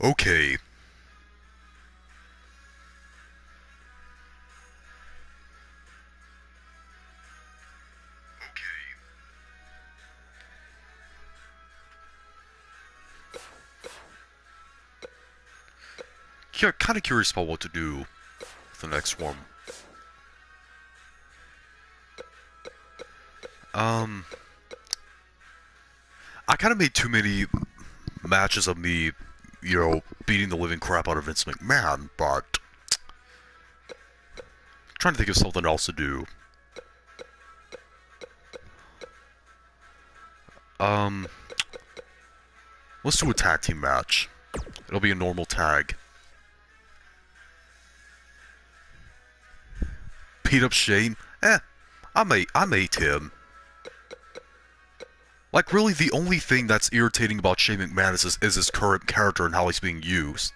Okay. Yeah, kind of curious about what to do with the next one. I kind of made too many matches of me, beating the living crap out of Vince McMahon, but trying to think of something else to do. Let's do a tag team match. It'll be a normal tag. Beat up Shane? I may him. Like, really, the only thing that's irritating about Shane McMahon is his current character and how he's being used.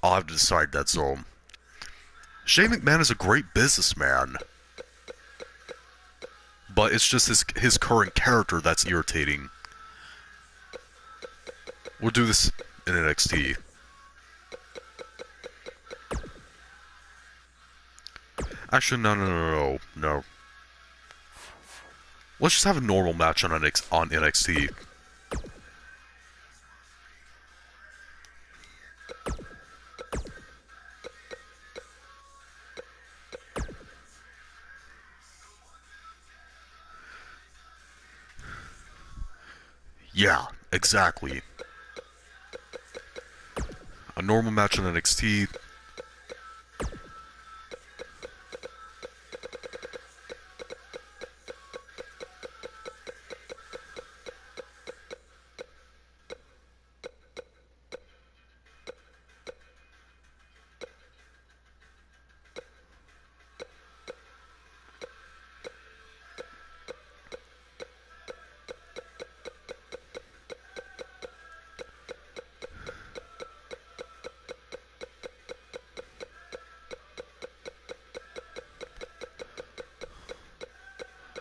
I'll have to decide that, so... Shane McMahon is a great businessman. But it's just his current character that's irritating. We'll do this in NXT. Actually, no. Let's just have a normal match on NXT. Yeah, exactly. A normal match on NXT.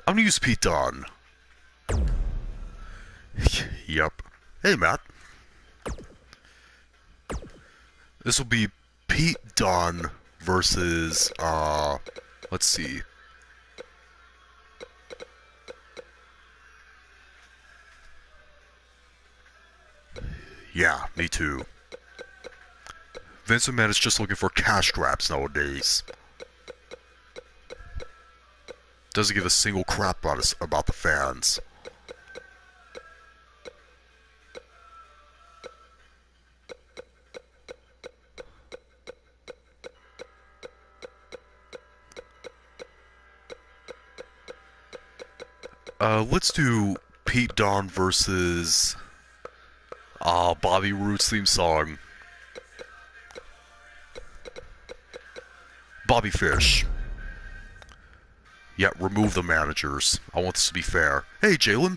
I'm gonna use Pete Dunne. Yep. Hey, Matt. This will be Pete Dunne versus, let's see. Yeah, me too. Vince McMahon is just looking for cash grabs nowadays. Doesn't give a single crap about the fans. Let's do Pete Dunne versus Bobby Roode's theme song. Bobby Fish. Yeah, remove the managers. I want this to be fair. Hey, Jalen.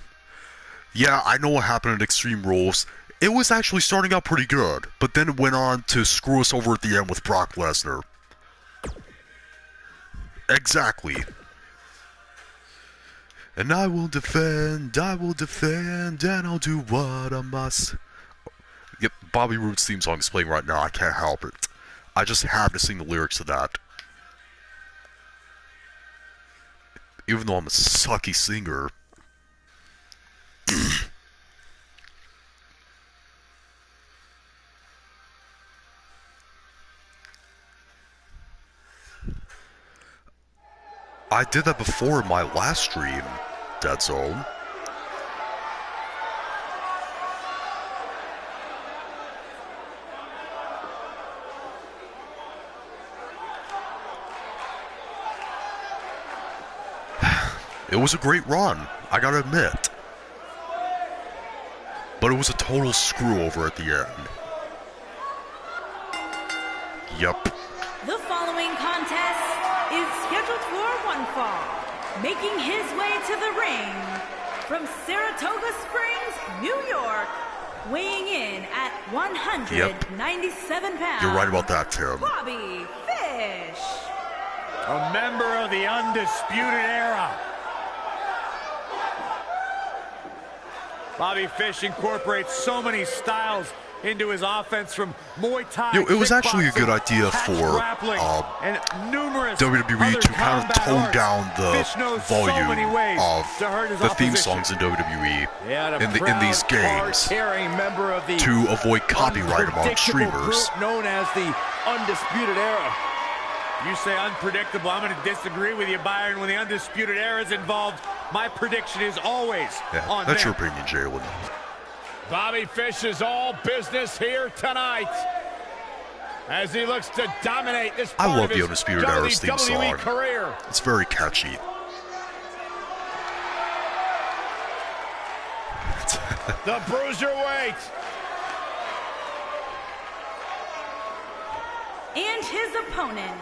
Yeah, I know what happened at Extreme Rules. It was actually starting out pretty good, but then it went on to screw us over at the end with Brock Lesnar. Exactly. And I will defend, and I'll do what I must. Yep, Bobby Roode's theme song is playing right now. I can't help it. I just have to sing the lyrics to that. Even though I'm a sucky singer. I did that before in my last stream, Dead Zone. It was a great run, I gotta admit. But it was a total screw over at the end. Yep. The following contest is scheduled for one fall. Making his way to the ring from Saratoga Springs, New York, weighing in at 197 pounds. You're right about that, Tim. Bobby Fish. A member of the Undisputed Era. Bobby Fish incorporates so many styles into his offense, from Muay Thai, it was actually a good idea for and numerous WWE to kind of tone arts. down the volume of the theme opposition. songs in WWE Yeah, in these games member of the to avoid copyright among streamers. Group known as the Undisputed Era. You say unpredictable, I'm going to disagree with you, Byron. When the Undisputed Era is involved, my prediction is always on that's them. your opinion, Jalen. Bobby Fish is all business here tonight as he looks to dominate this part I love of the his Undisputed Era's theme WWE song. career. It's very catchy. The Bruiserweight. And his opponent,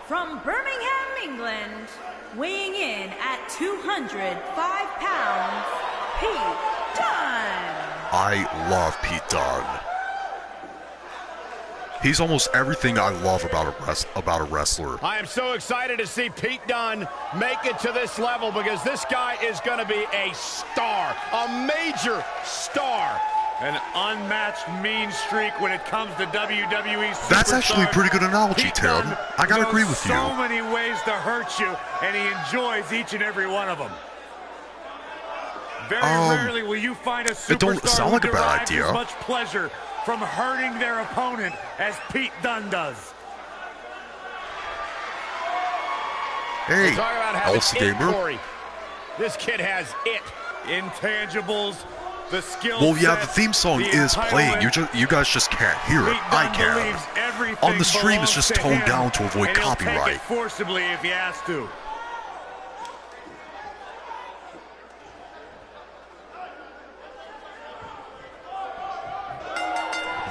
from Birmingham, England, weighing in at 205 pounds, Pete Dunne. I love Pete Dunne. He's almost everything I love about a wrestler. I am so excited to see Pete Dunne make it to this level, because this guy is going to be a star, a major star. An unmatched mean streak when it comes to WWE. That's actually a pretty good analogy, Pete Tim. Dunne I gotta knows agree with you. So many ways to hurt you, and he enjoys each and every one of them. Very rarely will you find a superstar it don't sound like who a bad derives idea. as much pleasure from hurting their opponent as Pete Dunne does. Hey, Talk about having Elsa it, Gamer. Corey. This kid has it. Intangibles, the skill Well, yeah, set, the theme song the is playing. entitlement. You guys just can't hear it. Pete I Dunne believes can. everything On the stream, it's belongs just to toned him, down to avoid and he'll copyright. take it forcibly if he has to.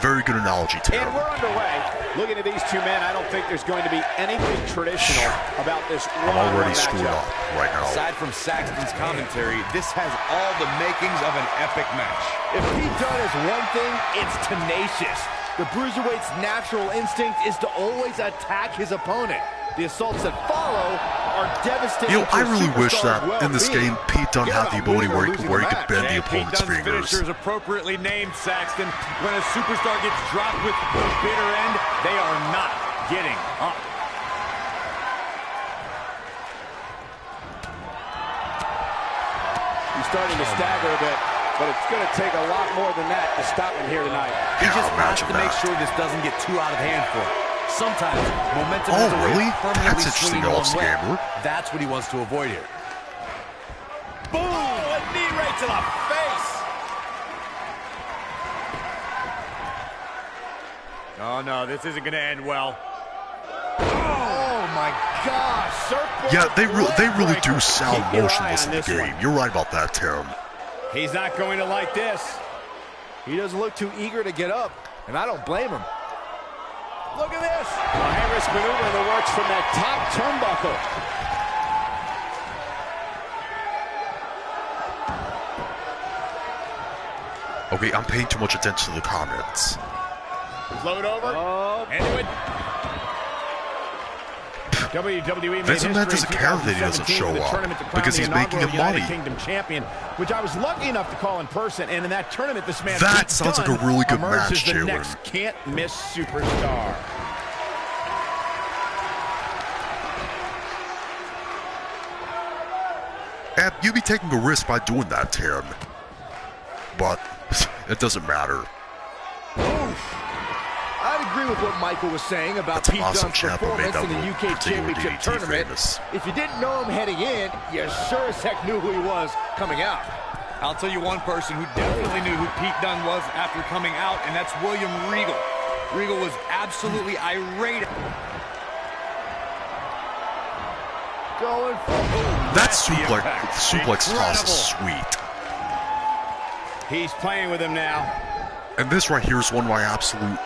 Very good analogy, Tim. And we're underway. Looking at these two men, I don't think there's going to be anything traditional about this I'm already one-on-one screwed matchup. up right now. Aside from Saxton's commentary, this has all the makings of an epic match. If Pete Dunne is one thing, it's tenacious. The Bruiserweight's natural instinct is to always attack his opponent. The assaults that follow are devastating. You know, I to a really wish superstar's that in this well-being. game, Pete Dunne had the ability where he could bend the And Pete opponent's Dunne's fingers. finisher is appropriately named, Saxton. When a superstar gets dropped with the bitter end, they are not getting up. He's starting to stagger a bit, but it's going to take a lot more than that to stop him here tonight. He Yeah, just has imagine to make that. sure this doesn't get too out of hand for him. Sometimes momentum Oh, is a way really? to permanently That's interesting, swing Elsa one way. Gamer. That's what he wants to avoid here. Boom! A knee right to the face. Oh, no, this isn't going to end well. Oh my gosh! Surfboard Yeah, they really do leg sound breaker. Keep your eye motionless on in the this game. one. You're right about that, Tim. He's not going to like this. He doesn't look too eager to get up, and I don't blame him. Look at this! A high-risk maneuver in the works from that top turnbuckle. Okay, I'm paying too much attention to the comments. Float over. Oh. Into it. WWE made Vince McMahon history doesn't in care that he doesn't 2017 show with the up tournament to crown because the he's making inaugural him United money. Kingdom champion, which I was lucky enough to call in person. And in that tournament, this man That Pete sounds like Dunne a really good emerged match, as the Jalen. next can't-miss superstar. You'd be taking a risk by doing that, Tim. But it doesn't matter. I'd agree with what Michael was saying about That's an Pete awesome Dunne's champ who made performance in that the UK particular Championship DDT Tournament. famous. If you didn't know him heading in, you sure as heck knew who he was coming out. I'll tell you one person who definitely knew who Pete Dunne was after coming out, and that's William Regal. Regal was absolutely irate. Going for That suplex toss is sweet. He's playing with him now. And this right here is one of my absolute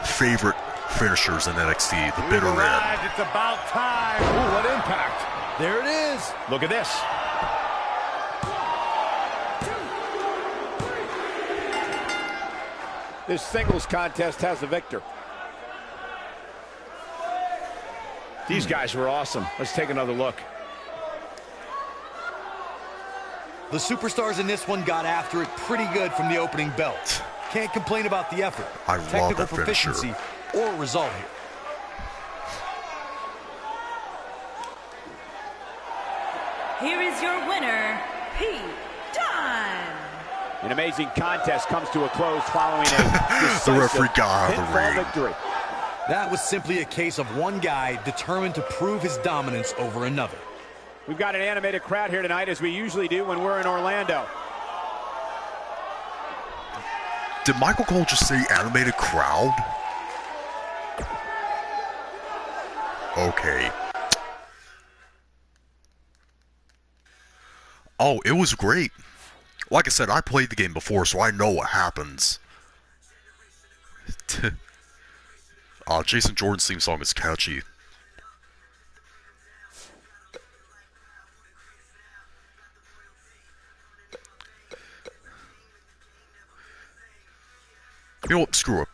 favorite finishers in NXT, the bitter end. Arrived. It's about time. Ooh, what impact. There it is. Look at this. This singles contest has the victor. These guys were awesome. Let's take another look. The superstars in this one got after it pretty good from the opening bell. Can't complain about the effort, I love technical that finisher. proficiency, or result here. Here is your winner, Pete Dunne. An amazing contest comes to a close following a The referee got out of the pinfall ring. victory. That was simply a case of one guy determined to prove his dominance over another. We've got an animated crowd here tonight, as we usually do when we're in Orlando. Did Michael Cole just say animated crowd? Okay. Oh, it was great. Like I said, I played the game before, so I know what happens. Jason Jordan's theme song is catchy. You know what? Screw it.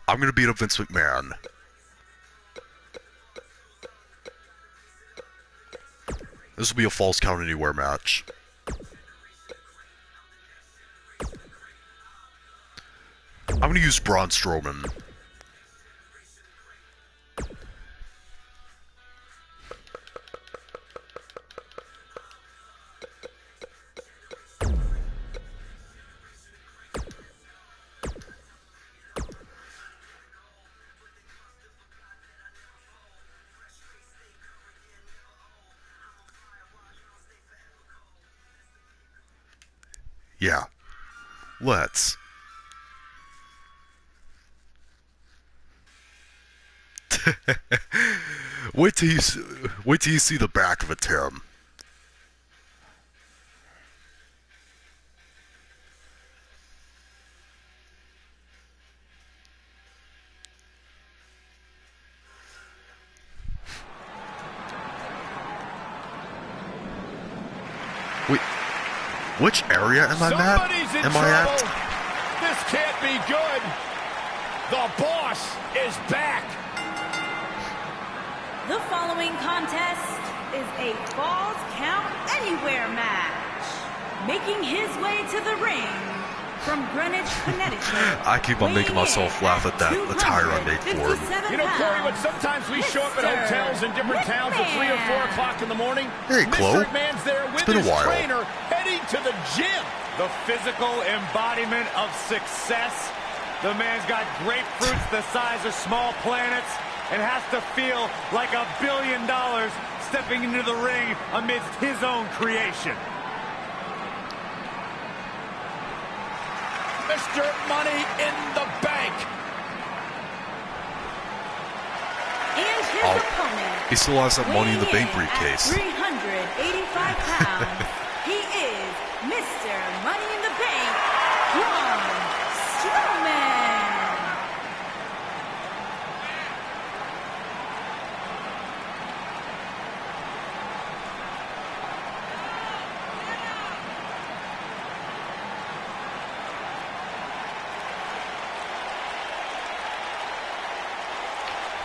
I'm gonna beat up Vince McMahon. This will be a false count anywhere match. I'm gonna use Braun Strowman. Yeah. Let's. Wait till you see the back of it, Tim. Wait, which area am I Somebody's in at? Am I at? trouble. This can't be good. The boss is back. The following contest is a Falls Count Anywhere match. Making his way to the ring from Greenwich, Connecticut. I keep on making myself laugh at that attire I made for him. You know, Corey, when sometimes we show up at hotels in different towns at 3 or 4 o'clock in the morning, Hey, Chloe. Mr. McMahon's there with been a his while. trainer heading to the gym. The physical embodiment of success. The man's got grapefruits the size of small planets and has to feel like $1 billion stepping into the ring amidst his own creation. Mr. Money in the Bank. And his opponent. He still has that Money in the Bank weighing in at briefcase. 385 pounds. He is Mr. Money in the Bank, Braun Strowman.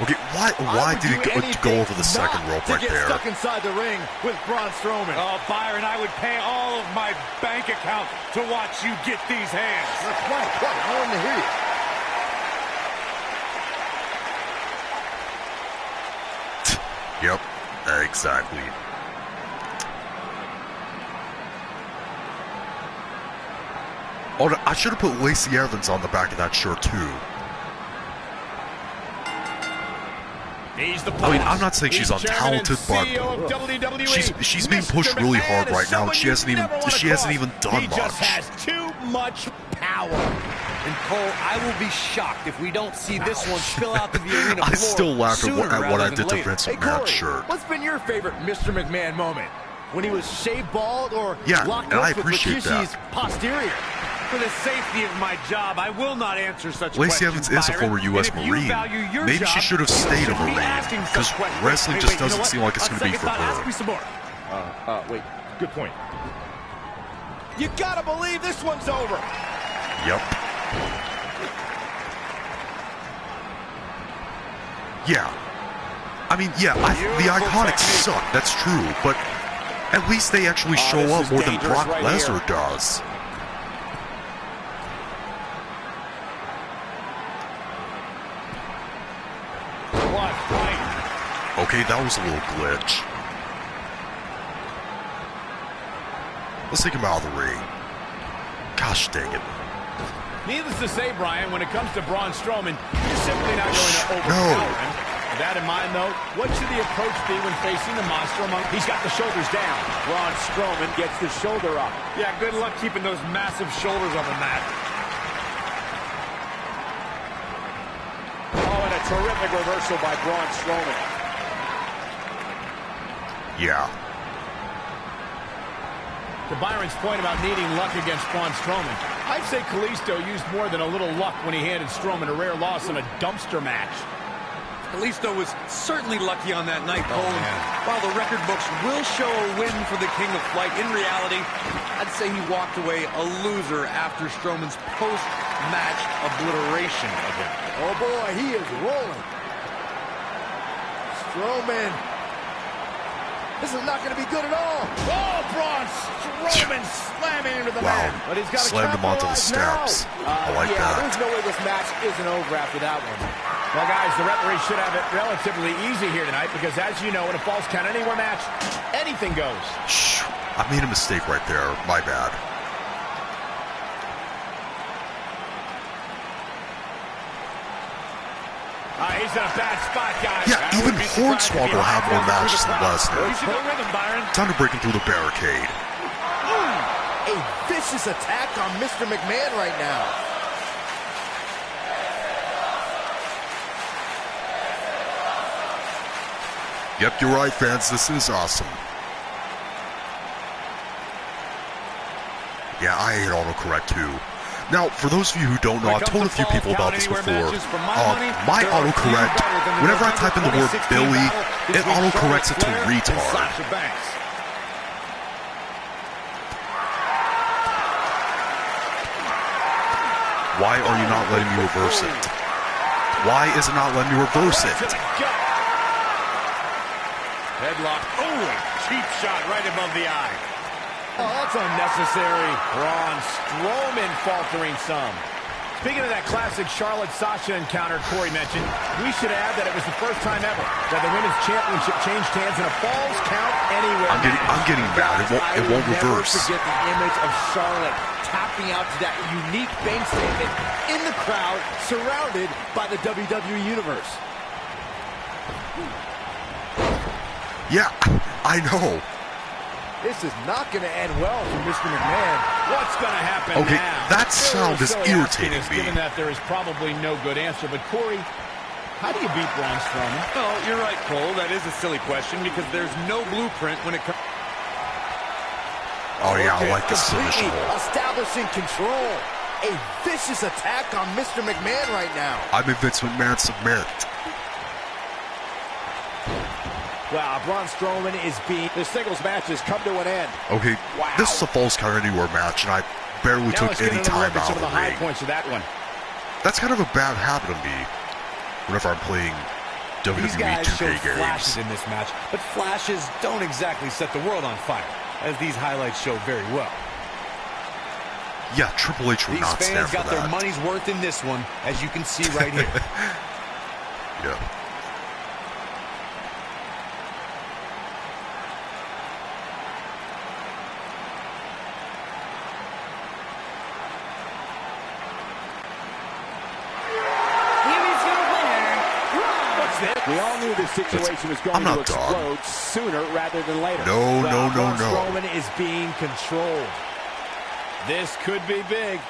Okay, why did he go over the second rope to right get there? stuck inside the ring with Braun Strowman. Oh, Byron, I would pay all of my bank account to watch you get these hands. Quiet, I want to hear you. Yep, exactly. Oh, I should have put Lacey Evans on the back of that shirt too. He's the I mean, I'm not saying she's He's chairman and untalented, but CEO of WWE. she's being pushed Mr. really McMahon hard is right now, and someone she you hasn't even never wanna cross. done He much. just has too much power. And Cole, I will be shocked if we don't see this one spill out to the arena floor. I still laugh at sooner what I rather did than to later. Vince Hey, McMahon's Corey, shirt. what's been your favorite Mr. McMahon moment? When he was shaved bald or Yeah, locked and I up with appreciate Rikishi's that. posterior? For the safety of my job, I will not answer such Lacey questions, Evans is a Byron. former U.S. And if you Marine. value your Maybe job, she should have you stayed a shouldn't be Marine, asking such because questions. wrestling Hey, just wait, you know doesn't what? seem like it's A going to be second for thought, ask her. me some more. Wait, good point. You gotta believe this one's over. Yep. Yeah. I mean, yeah, the Iconics suck, that's true, but At least they actually show this up is more than dangerous Brock right Lesnar does. What fight? Okay, that was a little glitch. Let's take him out of the ring. Gosh dang it. Needless to say, Brian, when it comes to Braun Strowman, you're simply not going to overpower him. With that in mind, though, what should the approach be when facing the monster among... He's got the shoulders down. Braun Strowman gets the shoulder up. Yeah, good luck keeping those massive shoulders on the mat. Oh, and a terrific reversal by Braun Strowman. Yeah. To Byron's point about needing luck against Braun Strowman, I'd say Kalisto used more than a little luck when he handed Strowman a rare loss in a dumpster match. Kalisto was certainly lucky on that night, Cole. While the record books will show a win for the King of Flight, in reality, I'd say he walked away a loser after Strowman's post-match obliteration of him. Oh boy, he is rolling. Strowman. This is not going to be good at all. Oh, Braun Strowman slamming into the man. But he's got to Slammed him onto the capitalize steps. now. I like yeah, that. There's no way this match isn't over after that one. Well, guys, the referee should have it relatively easy here tonight because, as you know, in a Falls Count Anywhere match, anything goes. Shh. I made a mistake right there. My bad. He's in a bad spot, guys. Yeah, even Hornswoggle have more matches than Lesnar. You should go with him, Byron. Time to break through the barricade. A vicious attack on Mr. McMahon right now. Yep, you're right, fans. This is awesome. Yeah, I hate autocorrect too. Now, for those of you who don't know, I've told a few people about this before. My autocorrect, whenever I type in the word Billy, it autocorrects it to retard. Why are you not letting me reverse it? Why is it not letting me reverse it? Headlock. Oh, cheap shot right above the eye. Oh, that's unnecessary. Braun Strowman faltering some. Speaking of that classic Charlotte-Sasha encounter Corey mentioned, we should add that it was the first time ever that the Women's Championship changed hands in a Falls Count Anywhere. I'm getting mad. It won't reverse. Never forget the image of Charlotte tapping out to that unique bank statement in the crowd, surrounded by the WWE Universe. Yeah, I know. This is not going to end well for Mr. McMahon. What's going to happen Okay, now? that sound is Silly irritating asking me. this, given that there is probably no good answer. But Corey, how do you beat Braun Strowman? Well, you're right, Cole. That is a silly question because there's no blueprint when it comes... Oh yeah, I like the submission Completely hold. establishing control. A vicious attack on Mr. McMahon right now. I'm a Vince McMahon submit. Wow, Braun Strowman is being... The singles match has come to an end. Okay, Wow. this is a Falls Count Anywhere match, and I barely Now took let's get any into a look time at out some of of the the high ring. points of that one. That's kind of a bad habit of me whenever I'm playing These WWE guys 2K showed flashes games. in this match, but flashes don't exactly set the world on fire, as these highlights show very well. Yeah, Triple H would These not stand fans for got their that. money's worth in this one, as you can see right here. Yeah. Here is your winner, Braun. We all knew this situation was going I'm to not done. explode sooner rather than later. No, no, no, Braun no. Strowman is being controlled. This could be big.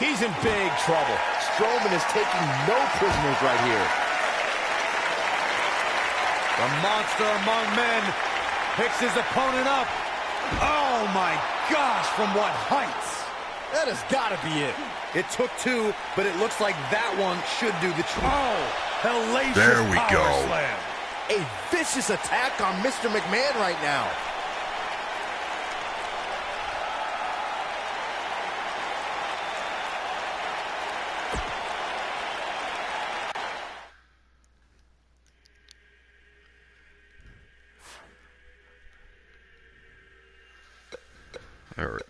He's in big trouble. Strowman is taking no prisoners right here. The monster among men picks his opponent up. Oh my gosh, from what heights? That has got to be it. It took two, but it looks like that one should do the trick. Oh, hellacious There we power go. slam. A vicious attack on Mr. McMahon right now. Alright.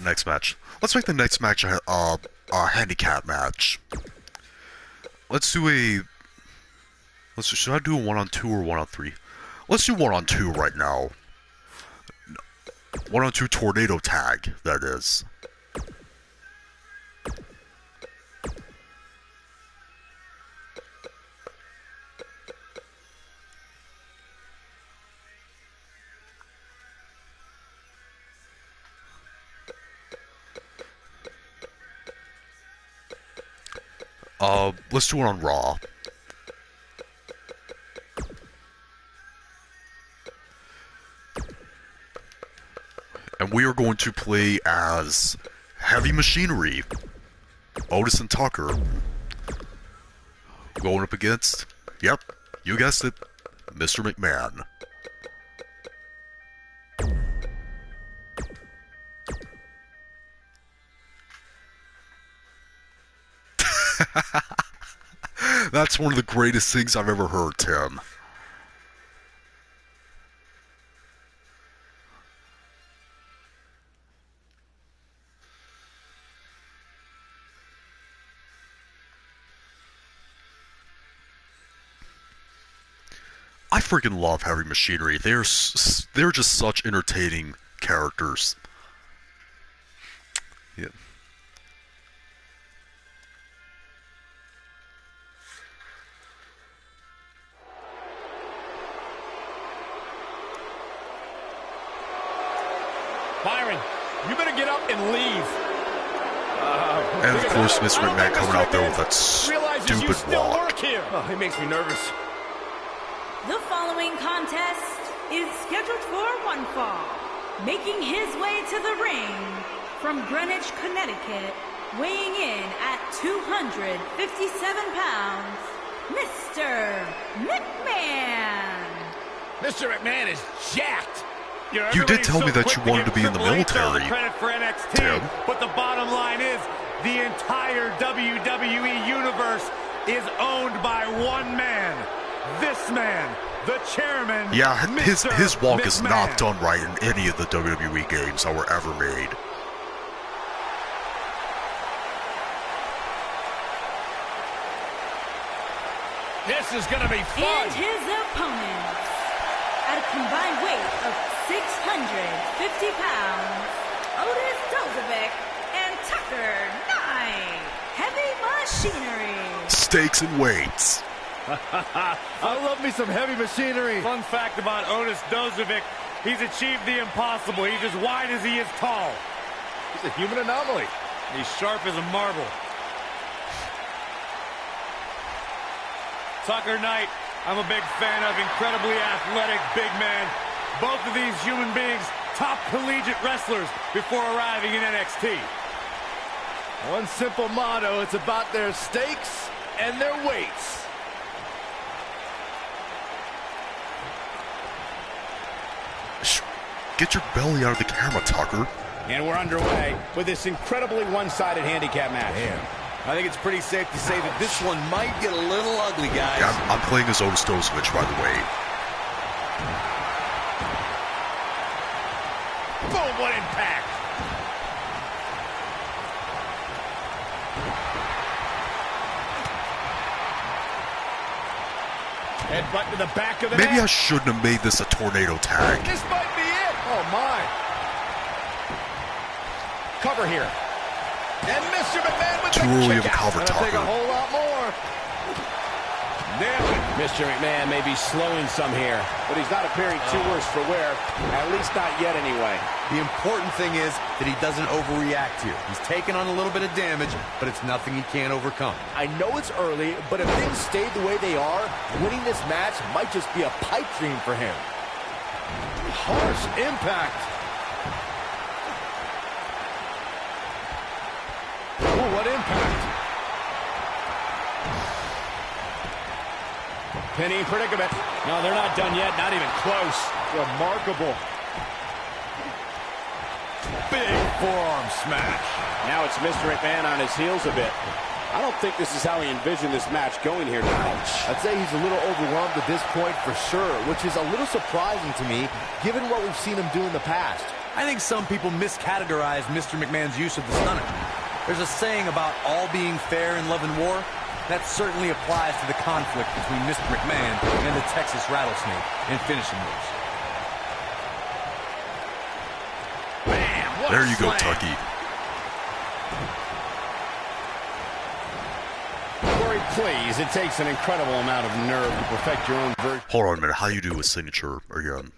Next match. Let's make the next match a handicap match. Let's do a... should I do a 1-on-2 or 1-on-3? Let's do 1-on-2 right now. 1-on-2 tornado tag, that is. Let's do it on Raw. And we are going to play as Heavy Machinery, Otis and Tucker. Going up against, yep, you guessed it, Mr. McMahon. That's one of the greatest things I've ever heard, Tim. I freaking love Heavy Machinery. They're just such entertaining characters. Yeah. Byron, you better get up and leave. And of course, Mr. McMahon coming out there with that stupid walk. Oh, it makes me nervous. The following contest is scheduled for one fall. Making his way to the ring from Greenwich, Connecticut, weighing in at 257 pounds, Mr. McMahon. Mr. McMahon is jacked. You did tell me that you wanted to be in the military, Credit for NXT, Tim. but the bottom line is the entire WWE universe is owned by one man. This man, the chairman. Yeah, his walk Mr. is McMahon. not done right in any of the WWE games that were ever made. This is going to be fun. And his opponents, at a combined weight of 650 pounds, Otis Dozovic and Tucker 9, Heavy Machinery. Stakes and weights. I love me some Heavy Machinery. Fun fact about Otis Dozovic, he's achieved the impossible. He's as wide as he is tall. He's a human anomaly. He's sharp as a marble. Tucker Knight, I'm a big fan of, incredibly athletic, big man. Both of these human beings, top collegiate wrestlers before arriving in NXT. One simple motto, it's about their stakes and their weights. Get your belly out of the camera, Tucker. And we're underway with this incredibly one-sided handicap match. I think it's pretty safe to say that this one might get a little ugly, guys. Yeah, I'm playing as Otis Dozovic, by the way. Boom, what impact. Headbutt to the back of the Maybe I neck. shouldn't have made this a tornado tag. This might be it. Oh, my. Cover here. And Mr. McMahon with Too the early of a kick out. cover, Gonna take a Tucker. whole lot more. Nailed it. Mr. McMahon may be slowing some here, but he's not appearing too worse for wear. At least not yet, anyway. The important thing is that he doesn't overreact here. He's taken on a little bit of damage, but it's nothing he can't overcome. I know it's early, but if things stay the way they are, winning this match might just be a pipe dream for him. Harsh impact. Oh, what impact. Penny predicament. No, they're not done yet. Not even close. Remarkable. Big forearm smash. Now it's Mr. McMahon on his heels a bit. I don't think this is how he envisioned this match going here tonight. I'd say he's a little overwhelmed at this point for sure, which is a little surprising to me, given what we've seen him do in the past. I think some people miscategorize Mr. McMahon's use of the stunner. There's a saying about all being fair in love and war. That certainly applies to the conflict between Mr. McMahon and the Texas Rattlesnake in finishing moves. Man, what There a you go, slam. Tucky. Corey, please, it takes an incredible amount of nerve to perfect your own version. Hold on a minute. How do you do a signature again?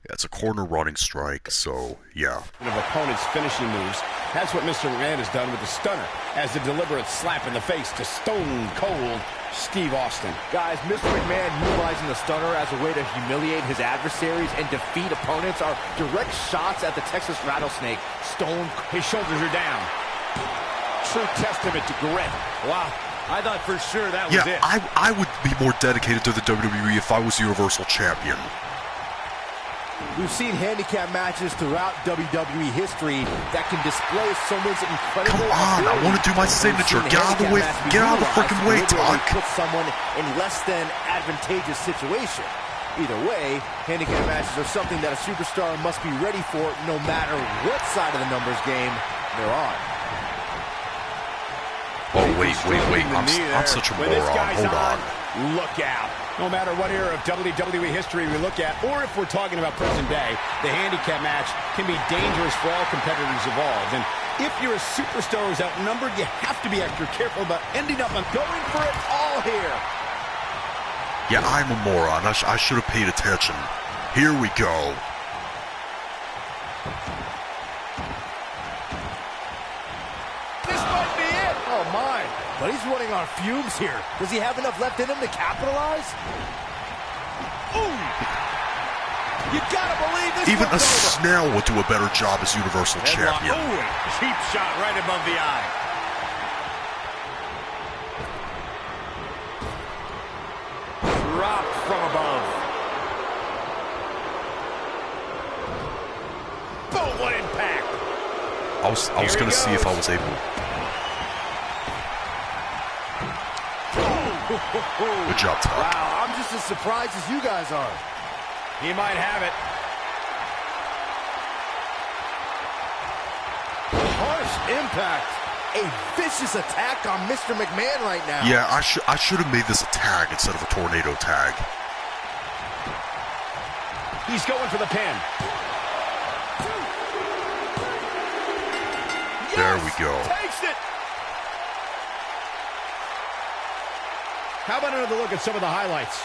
Yeah, it's a corner running strike, so yeah. Of opponents' finishing moves. That's what Mr. McMahon has done with the stunner, as a deliberate slap in the face to Stone Cold Steve Austin. Guys, Mr. McMahon utilizing the stunner as a way to humiliate his adversaries and defeat opponents are direct shots at the Texas Rattlesnake. Stone, His shoulders are down. True testament to grit. Wow, I thought for sure that was Yeah, it. I would be more dedicated to the WWE if I was Universal Champion. we've seen handicap matches throughout WWE history that can display someone's incredible Come on, I ability. want to do my signature. We've seen Get out of the handicap way. matches be Get out of the utilized freaking to way, deliberately Tuck. put someone in less than advantageous situation. Either way, handicap matches are something that a superstar must be ready for no matter what side of the numbers game they're on. Oh, wait. I'm such a When this moron. guy's Hold on. look out. No matter what era of WWE history we look at, or if we're talking about present day, the handicap match can be dangerous for all competitors involved. And if you're a superstar who's outnumbered, you have to be extra careful about ending up on Going for it all here. Yeah, I'm a moron. I should have paid attention. Here we go. This might be it. Oh, my. But he's running on fumes here. Does he have enough left in him to capitalize? Ooh. You gotta believe this Even a one's over. snail would do a better job as Universal Headlock. Champion. Ooh, cheap shot right above the eye. dropped from above. Boom, what impact. I was going to see if I was able. Good job, Tuck. Wow, I'm just as surprised as you guys are. He might have it. Harsh impact. A vicious attack on Mr. McMahon right now. Yeah, I should have made this a tag instead of a tornado tag. He's going for the pin. There we go. Takes it. How about another look at some of the highlights?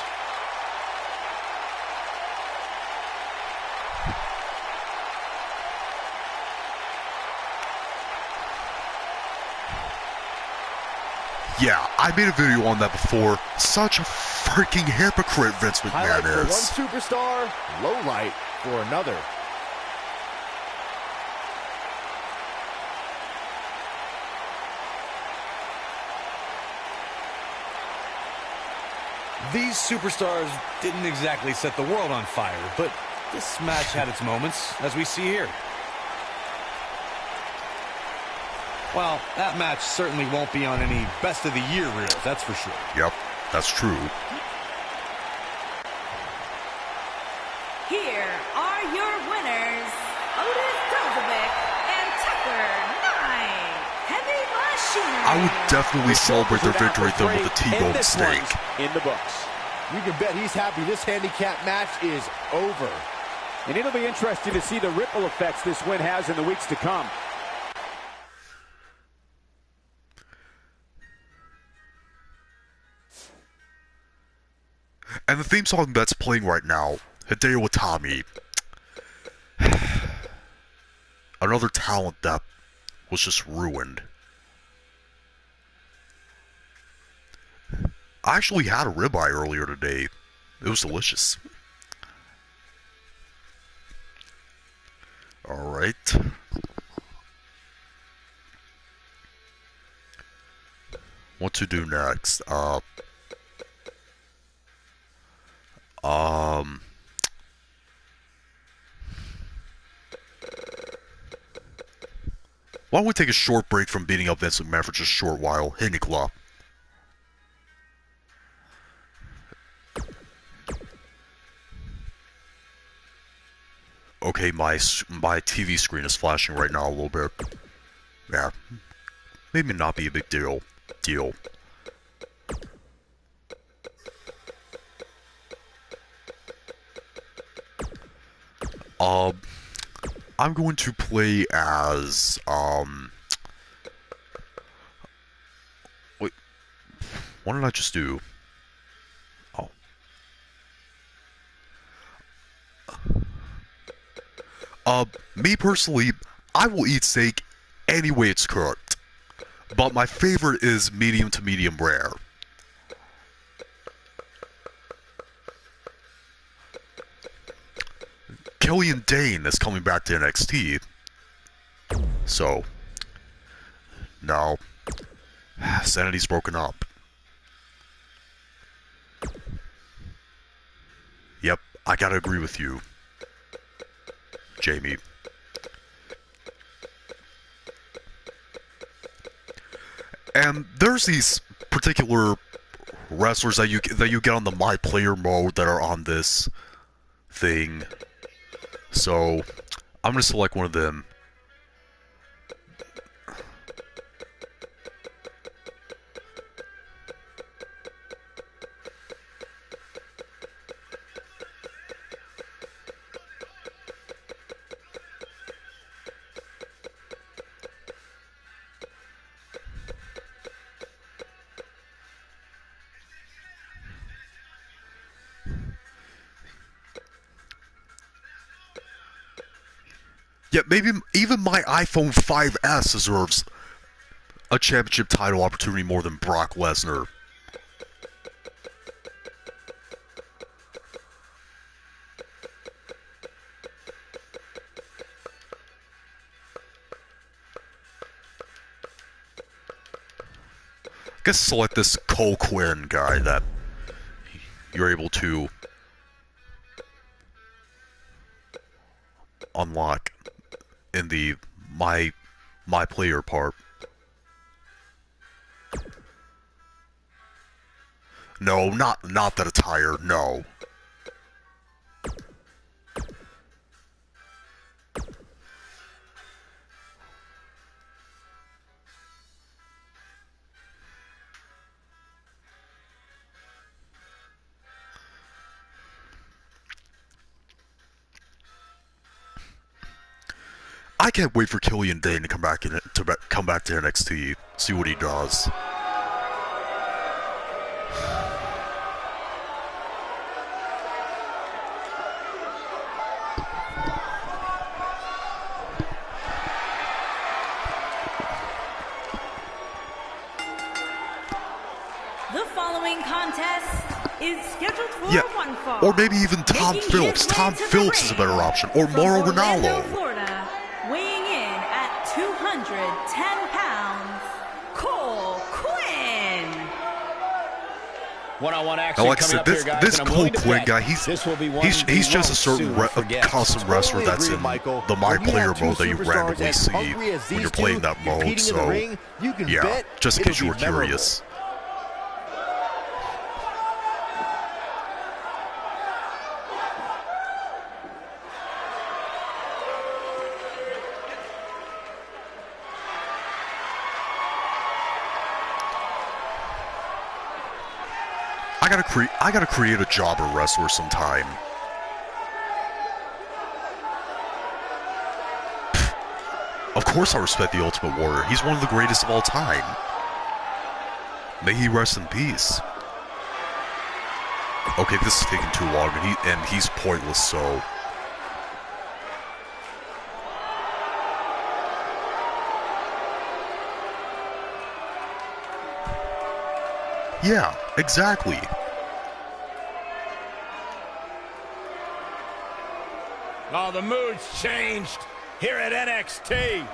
Yeah, I made a video on that before. Such a freaking hypocrite Vince Highlight McMahon for is. one superstar, low light for another. These superstars didn't exactly set the world on fire, but this match had its moments, as we see here. Well, that match certainly won't be on any best of the year reels, that's for sure. Yep, that's true. Here are your winners, Otis Dozovic and Tucker Knight. Heavy Machinery. I would definitely celebrate their victory though with a T-bone steak. In the books. You can bet he's happy this handicap match is over. And it'll be interesting to see the ripple effects this win has in the weeks to come. And the theme song that's playing right now, Hideo Itami. Another talent that was just ruined. I actually had a ribeye earlier today. It was delicious. Alright. What to do next? Why don't we take a short break from beating up Vince McMahon for just a short while? Hey, Nicola. Okay, my TV screen is flashing right now a little bit. Yeah, maybe not be a big deal. I'm going to play as, wait, what did I just do? Me personally, I will eat steak any way it's cooked, but my favorite is medium to medium rare. Killian Dane is coming back to NXT, so now Sanity's broken up. Yep, I gotta agree with you, Jamie. And there's these particular wrestlers that you get on the My Player mode that are on this thing. So I'm gonna select one of them. Yeah, maybe even my iPhone 5S deserves a championship title opportunity more than Brock Lesnar. I guess select this Cole Quinn guy that you're able to unlock in the my player part. No, not that attire, no. I can't wait for Killian Dane to come back to NXT, see what he does. The following contest is scheduled for one fall. Or maybe even Tom Phillips. Tom Phillips is a better option. Or Mauro Ranallo. Florida, weighing in at 210 pounds, Cole Quinn. One-on-one action Like I coming said, up here, guys, this and I'm Cole willing to Quinn bet guy, he's just a certain custom wrestler that's in the My Player mode that you randomly see when you're playing that mode. So, yeah, just in case you were curious. I gotta create a jobber wrestler sometime. Of course I respect the Ultimate Warrior. He's one of the greatest of all time. May he rest in peace. Okay, this is taking too long, and he's pointless, so... Yeah, exactly. Oh, the mood's changed here at NXT.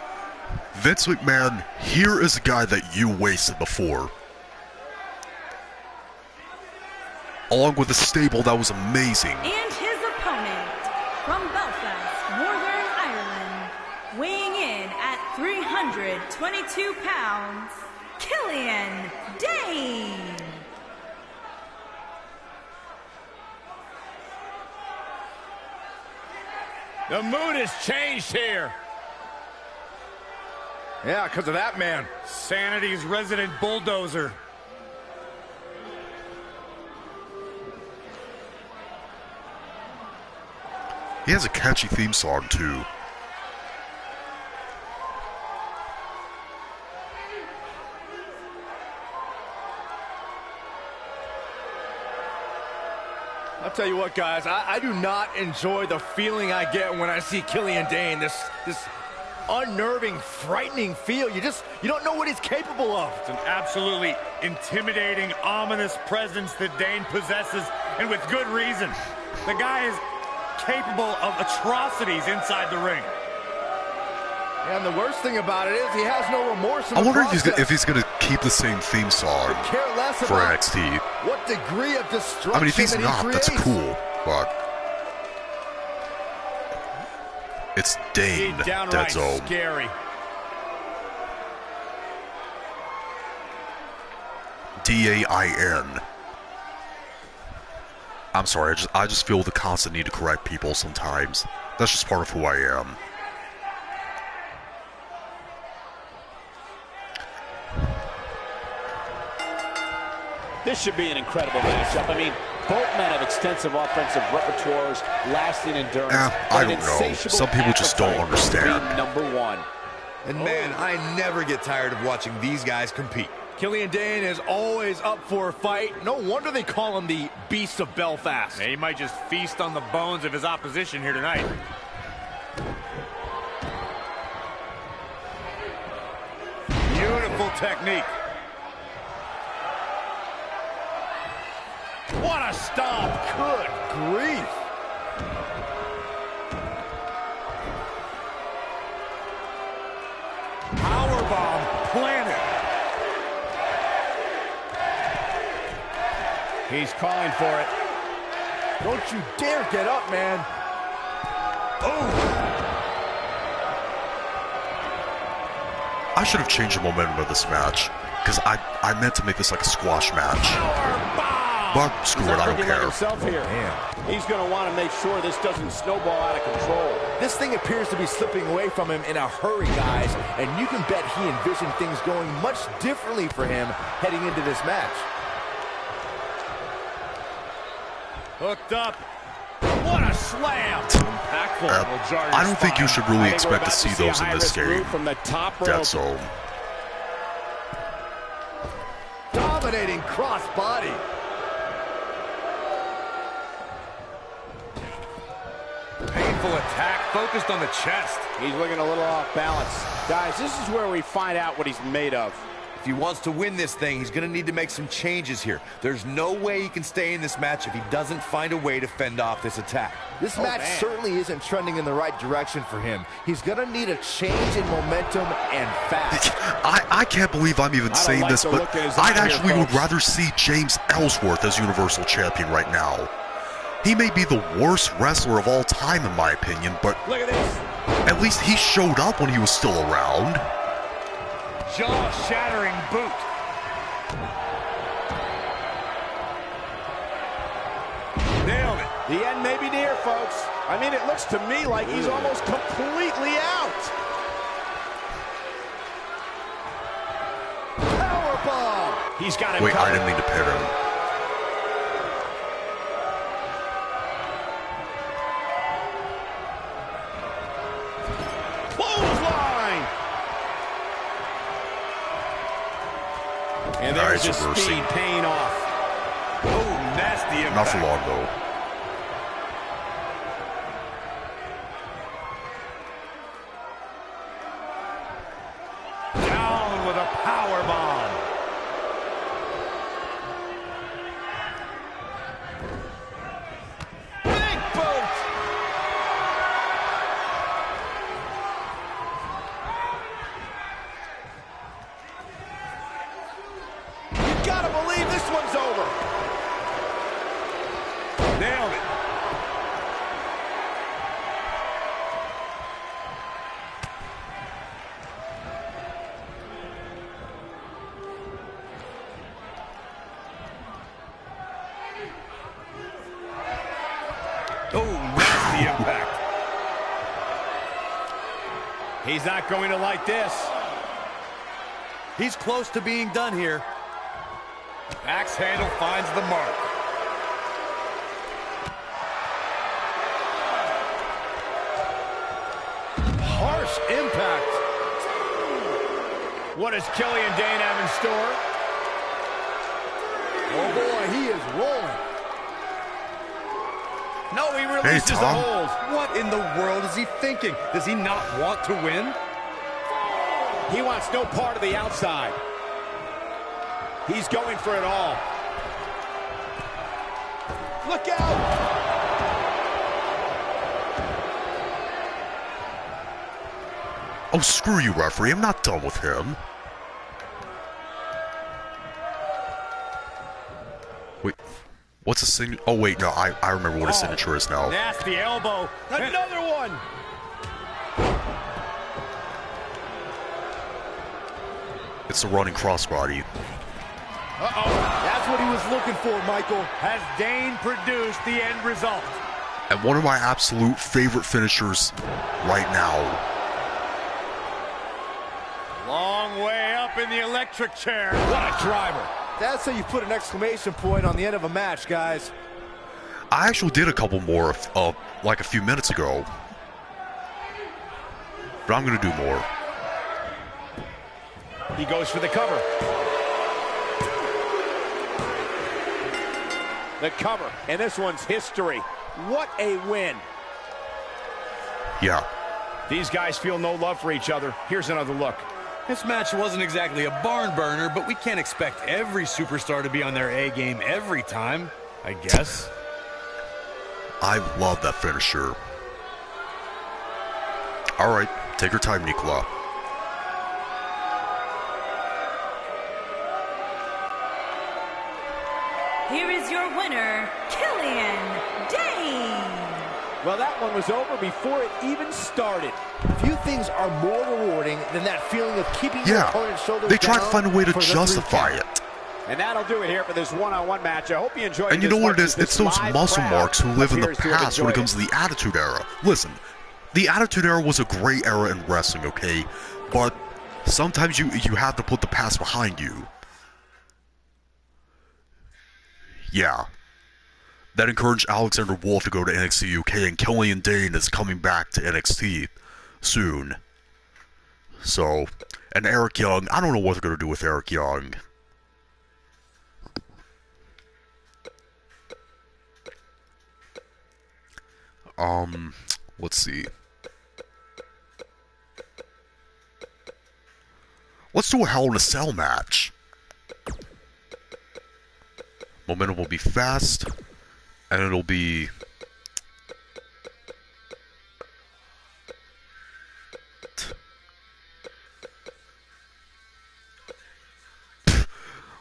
Vince McMahon, here is a guy that you wasted before. Along with a stable that was amazing. And his opponent, from Belfast, Northern Ireland, weighing in at 322 pounds, Killian Dane. The mood has changed here. Yeah, because of that man. Sanity's resident bulldozer. He has a catchy theme song, too. I'll tell you what, guys, I do not enjoy the feeling I get when I see Killian Dane. This unnerving, frightening feel. You don't know what he's capable of. It's an absolutely intimidating, ominous presence that Dane possesses, and with good reason. The guy is capable of atrocities inside the ring. And the worst thing about it is he has no remorse in I the wonder process. if he's going to keep the same theme song care less for about NXT. what degree of destruction I mean, if he's that he not, that's creates. cool, but it's Dane, He's downright Dead Zone. scary. D-A-I-N. I'm sorry, I just feel the constant need to correct people sometimes. That's just part of who I am. This should be an incredible matchup. I mean, both men have extensive offensive repertoires, lasting endurance. I don't know. Some people just don't understand. Number one. And man, I never get tired of watching these guys compete. Killian Dane is always up for a fight. No wonder they call him the Beast of Belfast. He might just feast on the bones of his opposition here tonight. Beautiful technique. What a stomp. Good grief. Powerbomb planted. He's calling for it. Don't you dare get up, man. I should have changed the momentum of this match, because I meant to make this like a squash match. But screw it, I don't care. He's going to want to make sure this doesn't snowball out of control. This thing appears to be slipping away from him in a hurry, guys, and you can bet he envisioned things going much differently for him heading into this match. Hooked up. What a slam. Impactful. I don't think you should really expect to see those in this game. From the top rope. Dead Zone. Dominating cross-body. Painful attack focused on the chest. He's looking a little off balance. Guys, this is where we find out what he's made of. If he wants to win this thing, he's going to need to make some changes here. There's no way he can stay in this match if he doesn't find a way to fend off this attack. This match certainly isn't trending in the right direction for him. He's going to need a change in momentum and fast. I can't believe I'm even saying like this, the but look in his I'd eye here, actually would folks. rather see James Ellsworth as Universal Champion right now. He may be the worst wrestler of all time in my opinion, but Look at this. at least he showed up when he was still around. Jaw-shattering boot. Nailed it. The end may be near, folks. I mean, it looks to me like he's almost completely out. Powerbomb. He's got him Wait, I covered. didn't mean to pin him. Clothesline. And there's Nice his reversing. speed paying off. Oh, nasty impact. Not for long though. Down with a power bomb. Big boot. You gotta believe this one's over. He's not going to like this. He's close to being done here. Axe handle finds the mark. Harsh impact. What does Killian Dane have in store? Oh boy, he is rolling. No, he releases the Tom. hold. What in the world is he thinking? Does he not want to win? He wants no part of the outside. He's going for it all. Look out! Oh, screw you, referee. I'm not done with him. Wait, what's a signature? Oh, wait, no, I remember what a signature is now. Nasty elbow. Another one. It's the running crossbody. That's what he was looking for, Michael. Has Dane produced the end result? And one of my absolute favorite finishers right now. Long way up in the electric chair. What a driver. That's how you put an exclamation point on the end of a match, guys. I actually did a couple more like a few minutes ago. But I'm going to do more. He goes for the cover. The cover, and this one's history. What a win. Yeah. These guys feel no love for each other. Here's another look. This match wasn't exactly a barn burner, but we can't expect every superstar to be on their A game every time, I guess. I love that finisher. All right, take your time, Nikola. Here is your winner, Killian Dane. Well, that one was over before it even started. Few things are more rewarding than that feeling of keeping your opponent's shoulders They try to down find a way to for the 3 justify count. it. And that'll do it here for this one-on-one match. I hope you enjoyed it. And you know as what much it as is? this It's those live muscle crowd marks who live in the appears to have past when it enjoyed comes to the Attitude Era. Listen, the Attitude Era was a great era in wrestling, okay? But sometimes you have to put the past behind you. Yeah. That encouraged Alexander Wolf to go to NXT UK, and Killian Dane is coming back to NXT soon. So, and Eric Young, I don't know what they're going to do with Eric Young. Let's see. Let's do a Hell in a Cell match. Momentum will be fast, and it'll be...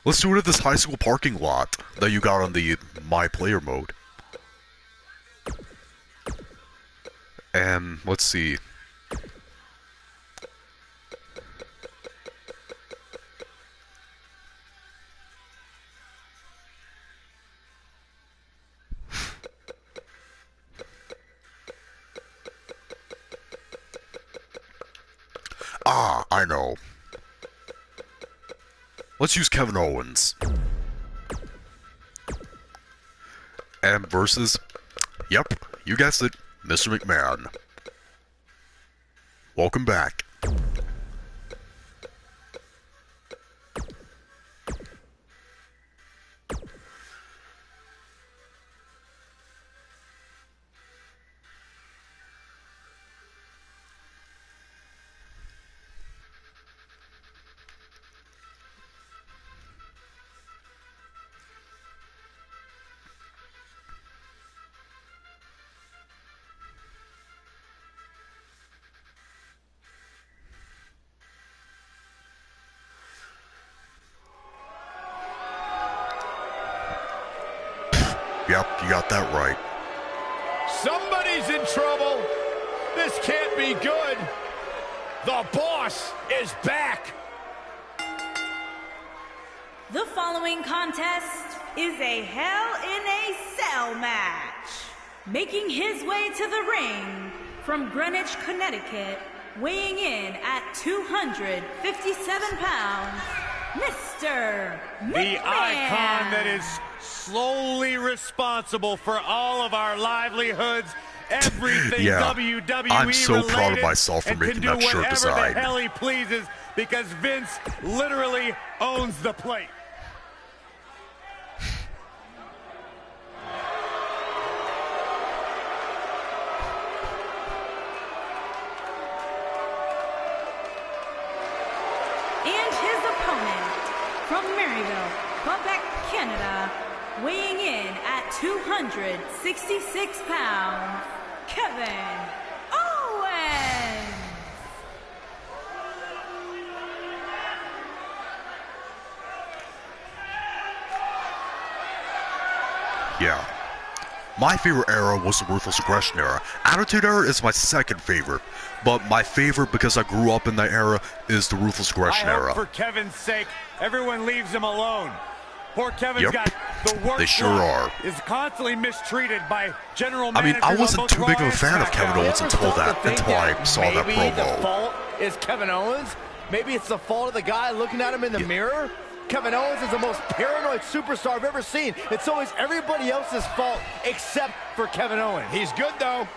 Let's do it at this high school parking lot that you got on the My Player mode. And let's see. Ah, I know. Let's use Kevin Owens. And versus, yep, you guessed it, Mr. McMahon. Welcome back. Yep, you got that right. Somebody's in trouble. This can't be good. The boss is back. The following contest is a Hell in a Cell match. Making his way to the ring from Greenwich, Connecticut, weighing in at 257 pounds, Mr. McMahon. The icon that is slowly responsible for all of our livelihoods, everything WWE I'm so related, proud of myself for and making can do that shirt whatever design. the hell he pleases because Vince literally owns the plate. And his opponent from Maryville, Quebec, Canada, weighing in at 266 pounds, Kevin Owens. Yeah. My favorite era was the Ruthless Aggression era. Attitude era is my second favorite, but my favorite because I grew up in that era is the Ruthless Aggression I hope era. for Kevin's sake, everyone leaves him alone. Poor Kevin's got the worst They sure luck, are. is constantly mistreated by general I mean, managers. I wasn't too big of a fan of Kevin Owens until I saw that Maybe the promo. fault is Kevin Owens. Maybe it's the fault of the guy looking at him in the mirror. Kevin Owens is the most paranoid superstar I've ever seen. It's always everybody else's fault except for Kevin Owens. He's good, though.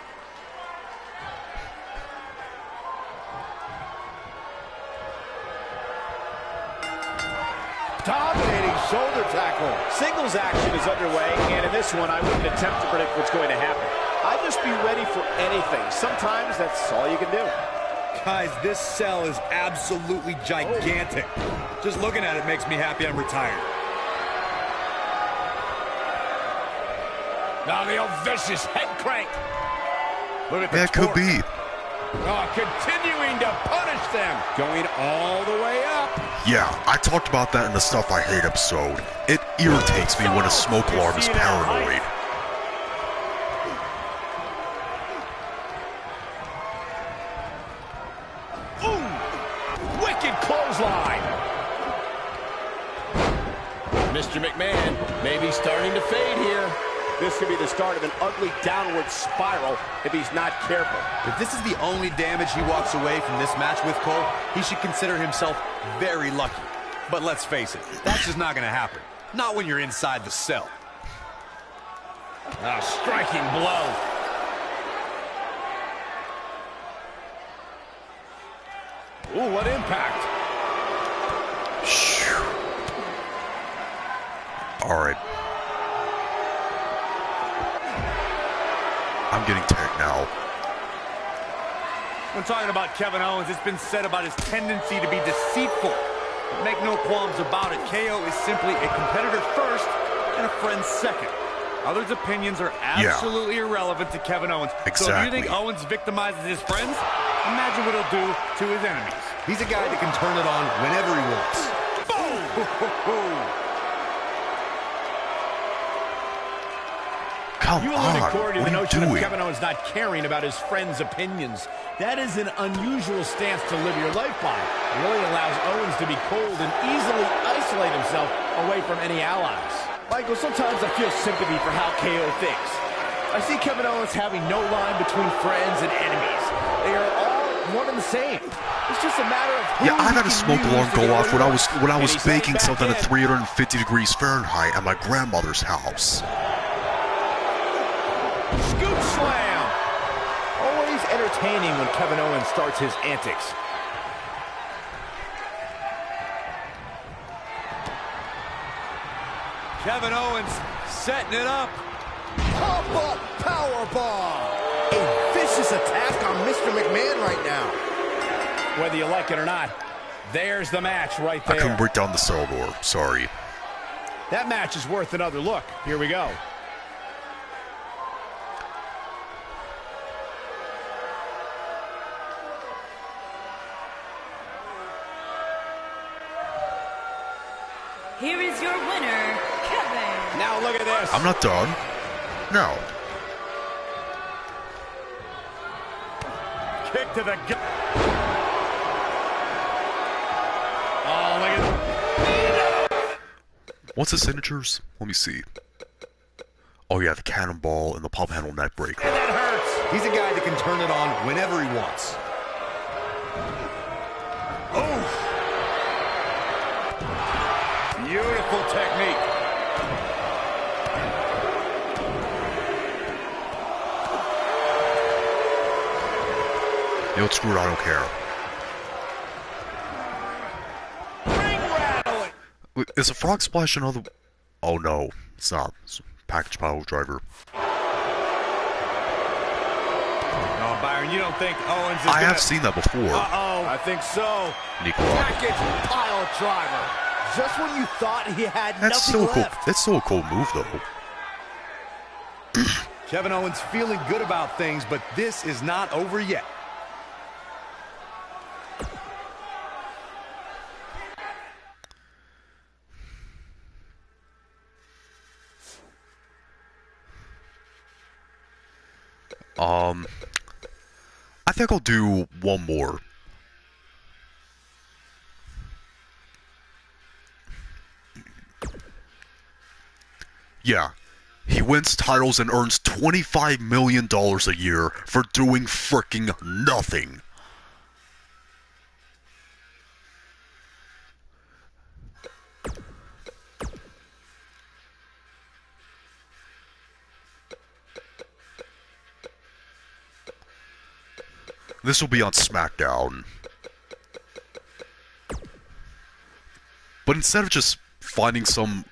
Dominating shoulder tackle. Singles action is underway, and in this one, I wouldn't attempt to predict what's going to happen. I'd just be ready for anything. Sometimes that's all you can do. Guys, this cell is absolutely gigantic. Just looking at it makes me happy I'm retired. Now the old vicious head crank. Look at the Yeah, it could torque. be. Oh, continuing to punish them. Going all the way up. Yeah, I talked about that in the Stuff I Hate episode. It irritates me when a smoke alarm is paranoid. Ooh, wicked clothesline. Mr. McMahon may be starting to fade here. This could be the start of an ugly downward spiral if he's not careful. If this is the only damage he walks away from this match with, Cole, he should consider himself very lucky. But let's face it, that's just not going to happen. Not when you're inside the cell. A striking blow. Ooh, what impact. Alright. I'm getting tagged now. When talking about Kevin Owens, it's been said about his tendency to be deceitful. But make no qualms about it, KO is simply a competitor first and a friend second. Others' opinions are absolutely irrelevant to Kevin Owens. So if you think Owens victimizes his friends, imagine what he'll do to his enemies. He's a guy that can turn it on whenever he wants. Boom! Come You on, alluded, Corey, to what the are you notion of doing? Kevin Owens not caring about his friends' opinions. That is an unusual stance to live your life by. It really allows Owens to be cold and easily isolate himself away from any allies. Michael, sometimes I feel sympathy for how KO thinks. I see Kevin Owens having no line between friends and enemies. They are all one and the same. It's just a matter of who Yeah, I had you a can smoke use alarm to go get off what when he I wants. was baking something at 350 degrees Fahrenheit at my grandmother's house. Scoop slam! Always entertaining when Kevin Owens starts his antics. Kevin Owens setting it up. Pop-up powerbomb! A vicious attack on Mr. McMahon right now. Whether you like it or not, there's the match right I couldn't there. break down the cell door. Sorry. That match is worth another look. Here we go. Here is your winner, Kevin. Now look at this. I'm not done. No. Kick to the gut. Oh, look at What's the signatures? Let me see. Oh yeah, the cannonball and the pop handle neck breaker. And that hurts. He's a guy that can turn it on whenever he wants. Oh! Beautiful technique. Yo, screw it, I don't care. Ring rattling. Wait, is a frog splash another... Oh no, it's not. It's a package pile driver. No, Byron, you don't think Owens is I have seen that before. Uh-oh. I think so. Nicola. Package pile driver. Just when you thought he had That's nothing so cool. left. That's still a cool move, though. Kevin Owens feeling good about things, but this is not over yet. I think I'll do one more. Yeah. He wins titles and earns $25 million a year for doing fricking nothing. This will be on SmackDown. But instead of just finding some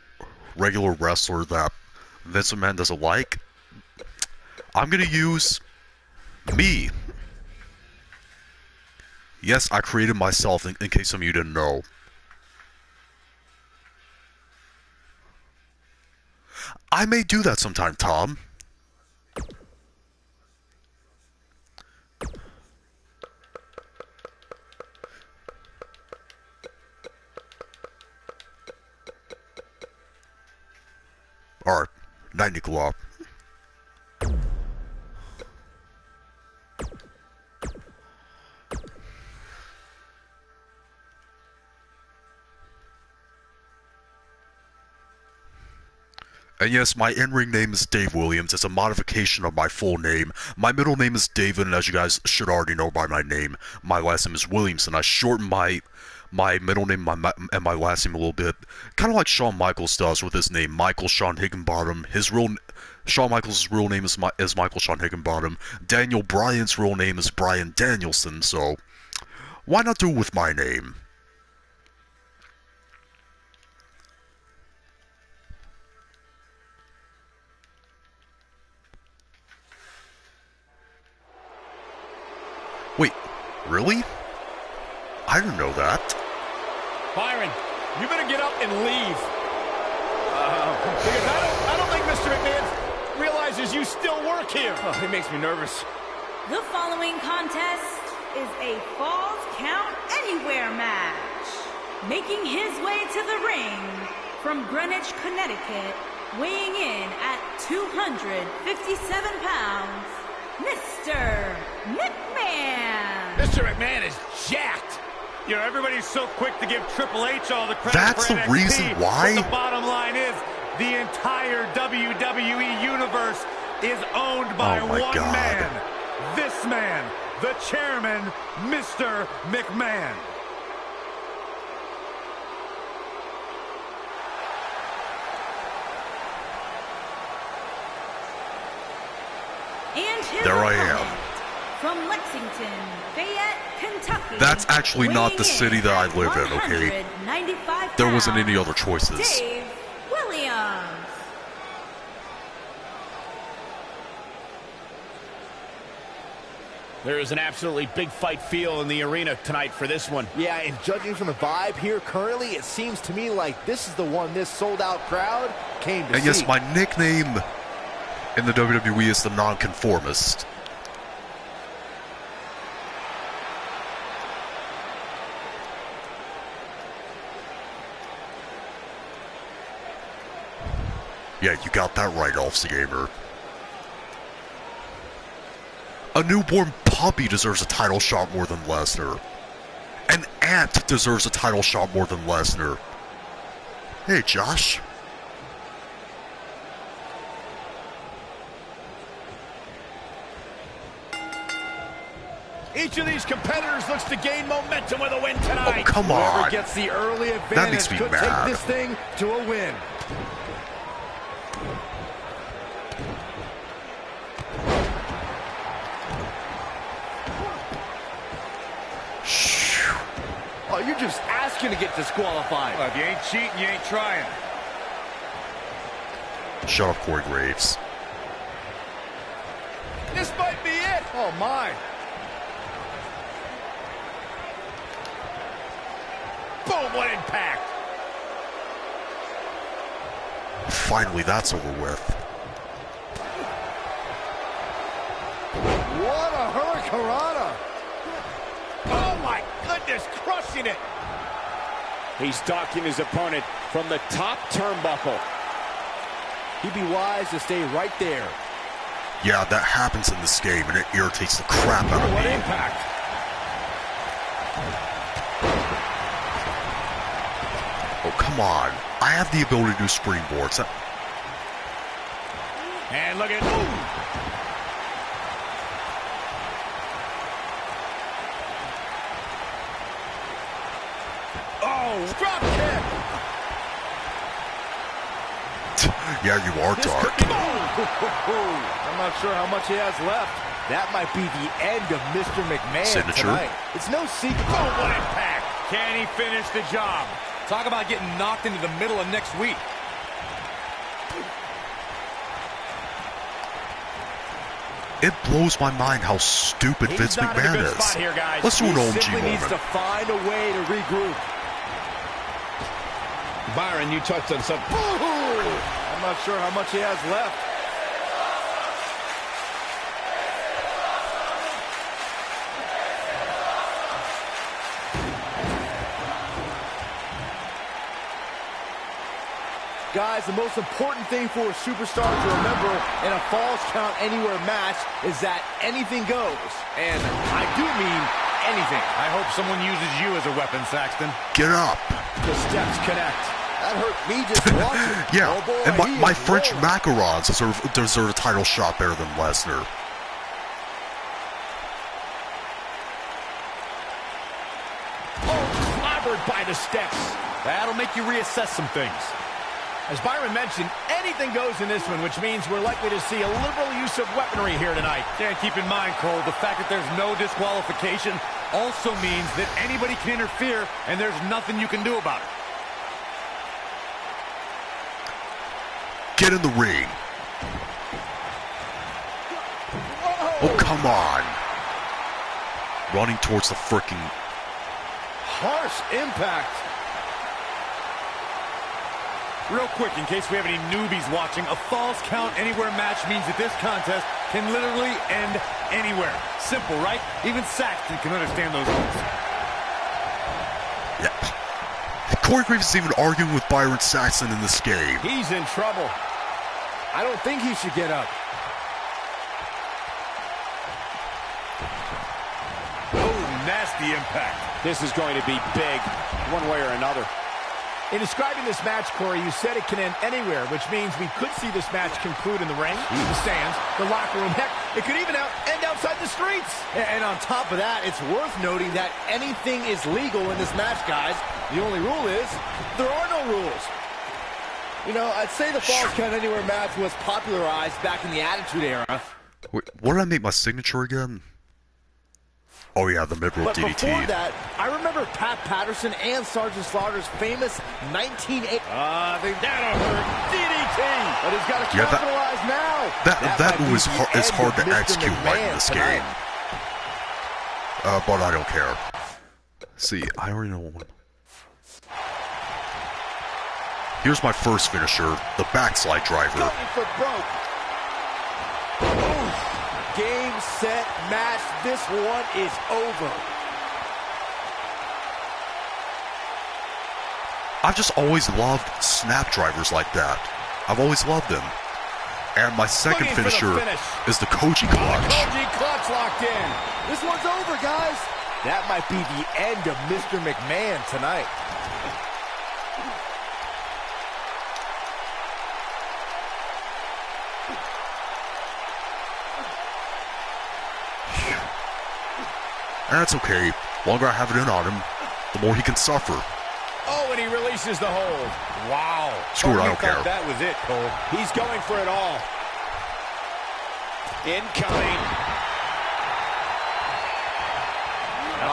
regular wrestler that Vince McMahon doesn't like, I'm gonna use me. Yes, I created myself in case some of you didn't know. I may do that sometime, Tom. Alright, night, Nicola. And yes, my in-ring name is Dave Williams. It's a modification of my full name. My middle name is David, and as you guys should already know by my name, my last name is Williams, and I shortened my middle name and my last name a little bit, kind of like Shawn Michaels does with his name, Michael Shawn Higginbottom. Shawn Michaels' real name is Michael Shawn Higginbottom. Daniel Bryan's real name is Bryan Danielson, so why not do it with my name? Wait, really? I didn't know that. Byron, you better get up and leave. Because I don't think Mr. McMahon realizes you still work here. Oh, it makes me nervous. The following contest is a Falls Count Anywhere match. Making his way to the ring from Greenwich, Connecticut, weighing in at 257 pounds, Mr. McMahon. Mr. McMahon is jacked. You know, everybody's so quick to give Triple H all the credit That's for the NXT, reason why? But the bottom line is, the entire WWE Universe is owned by Oh my one God. man. This man, the chairman, Mr. McMahon. And his There I opponent, am. from Lexington, Fayette, Kentucky. That's actually not the weighing city in that I at live in, okay? 195 There wasn't any pounds, other choices. Dave Williams. There is an absolutely big fight feel in the arena tonight for this one. Yeah, and judging from the vibe here currently, it seems to me like this is the one this sold-out crowd came to And see. yes, my nickname in the WWE is the Nonconformist. Yeah, you got that right, Offs Gamer. A newborn puppy deserves a title shot more than Lesnar. An ant deserves a title shot more than Lesnar. Hey, Josh. Each of these competitors looks to gain momentum with a win tonight. Oh, come Whoever on. gets the early That advantage makes me could mad. take this thing to a win. Oh, you're just asking to get disqualified. Well, if you ain't cheating, you ain't trying. Shut up, Corey Graves. This might be it. Oh, my. Boom, what impact. Finally, that's over with. What a hurricanrana. Oh, my goodness, crushing it. He's docking his opponent from the top turnbuckle. He'd be wise to stay right there. Yeah, that happens in this game, and it irritates the crap out of What me. impact. Oh, come on. I have the ability to do springboards. And look at, ooh. Oh, drop kick. Yeah, you are dark. I'm not sure how much he has left. That might be the end of Mr. McMahon Signature. tonight. It's no secret. Oh, what impact. Can he finish the job? Talk about getting knocked into the middle of next week. It blows my mind how stupid He's Vince not in a McMahon good is. spot here, guys. Let's do an He OMG simply needs to moment. find a way to regroup. Byron, you touched on something. I'm not sure how much he has left. Guys, the most important thing for a superstar to remember in a Falls Count Anywhere match is that anything goes. And I do mean anything. I hope someone uses you as a weapon, Saxton. Get up. The steps connect. That hurt me just watching. Yeah, Oh boy, and he my is French rolling. macarons deserve a title shot better than Lesnar. Oh, clobbered by the steps. That'll make you reassess some things. As Byron mentioned, anything goes in this one, which means we're likely to see a liberal use of weaponry here tonight. Yeah, and keep in mind, Cole, the fact that there's no disqualification also means that anybody can interfere, and there's nothing you can do about it. Get in the ring. Oh, come on. Running towards the frickin'... Harsh impact. Real quick, in case we have any newbies watching, a Falls Count Anywhere match means that this contest can literally end anywhere. Simple, right? Even Saxton can understand those rules. Yeah. Corey Graves is even arguing with Byron Saxton in this game. He's in trouble. I don't think he should get up. Oh, nasty impact. This is going to be big, one way or another. In describing this match, Corey, you said it can end anywhere, which means we could see this match conclude in the ring, the stands, the locker room. Heck, it could even end outside the streets. And on top of that, it's worth noting that anything is legal in this match, guys. The only rule is there are no rules. You know, I'd say the Falls Count Anywhere match was popularized back in the Attitude Era. Wait, what did I make my signature again? Oh yeah, the mid-roll But DDT. before that, I remember Pat Patterson and Sergeant Slaughter's famous 1980. That'll hurt. DDT. But he's got to Yeah, capitalize now. That might be move is the hard end to of Mr. execute right in McMahon this tonight. game. But I don't care. See, I already know one. Here's my first finisher, the backslide driver. Going for broke. Ooh. Game, set, match. This one is over. I've just always loved snap drivers like that. I've always loved them. And my second Looking for the finisher finish. is the Koji clutch. Koji clutch locked in. This one's over, guys. That might be the end of Mr. McMahon tonight. And that's okay. The longer I have it in on him, the more he can suffer. Oh, and he releases the hold. Wow. Screw it, I don't care. That was it, Cole. He's going for it all. Incoming.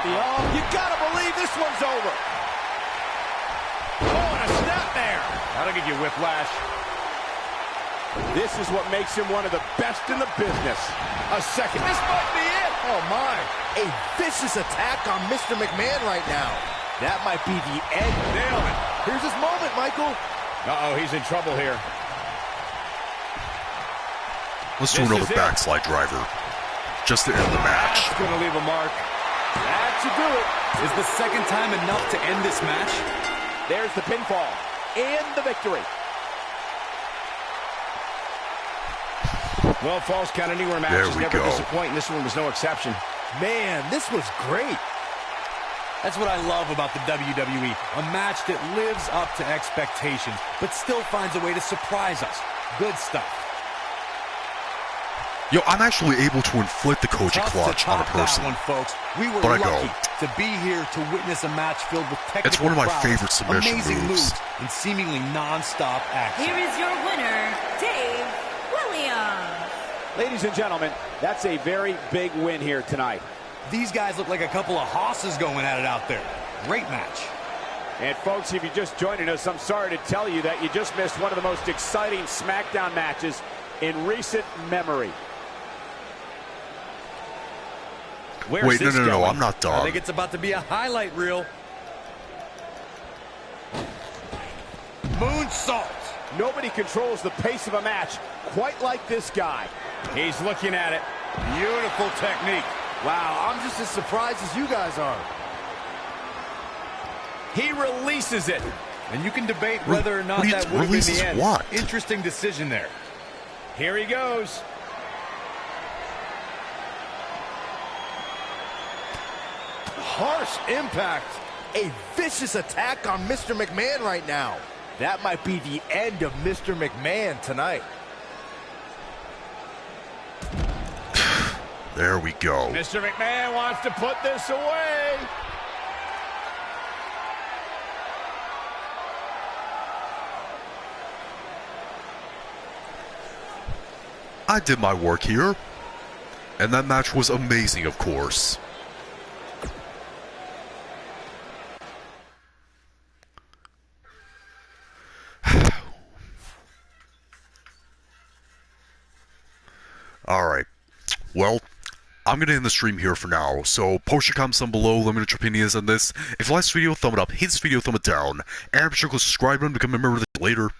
You gotta believe this one's over. Oh, and a snap there. That'll give you whiplash. This is what makes him one of the best in the business. A second. This might be it. Oh, my. A vicious attack on Mr. McMahon right now. That might be the end. Nailed it. Here's his moment, Michael. Uh-oh, he's in trouble here. Let's do another backslide driver. Just to end the match. That's gonna leave a mark. That should do it. Is the second time enough to end this match? There's the pinfall and the victory. Well, Falls Count Anywhere matches never disappoint, and this one was no exception. Man, this was great. That's what I love about the WWE. A match that lives up to expectations, but still finds a way to surprise us. Good stuff. Yo, I'm actually able to inflict the Koji clutch on a person. One, folks. We were but lucky to be here to witness a match filled with technical It's one of my prowess, favorite submission amazing moves. and seemingly non-stop action. Here is your winner, Dave Williams. Ladies and gentlemen, that's a very big win here tonight. These guys look like a couple of hosses going at it out there. Great match. And folks, if you're just joining us, I'm sorry to tell you that you just missed one of the most exciting SmackDown matches in recent memory. Wait, no, I'm not done. I think it's about to be a highlight reel. Moonsault. Nobody controls the pace of a match quite like this guy. He's looking at it. Beautiful technique. Wow, I'm just as surprised as you guys are. He releases it. And you can debate whether or not that would have been the end. What? Interesting decision there. Here he goes. Harsh impact. A vicious attack on Mr. McMahon right now. That might be the end of Mr. McMahon tonight. There we go. Mr. McMahon wants to put this away. I did my work here. And that match was amazing, of course. Alright. Well, I'm going to end the stream here for now, so post your comments down below, let me know your opinions on this. If you like this video, thumb it up, hit this video, thumb it down, and be sure to subscribe and become a member of the later.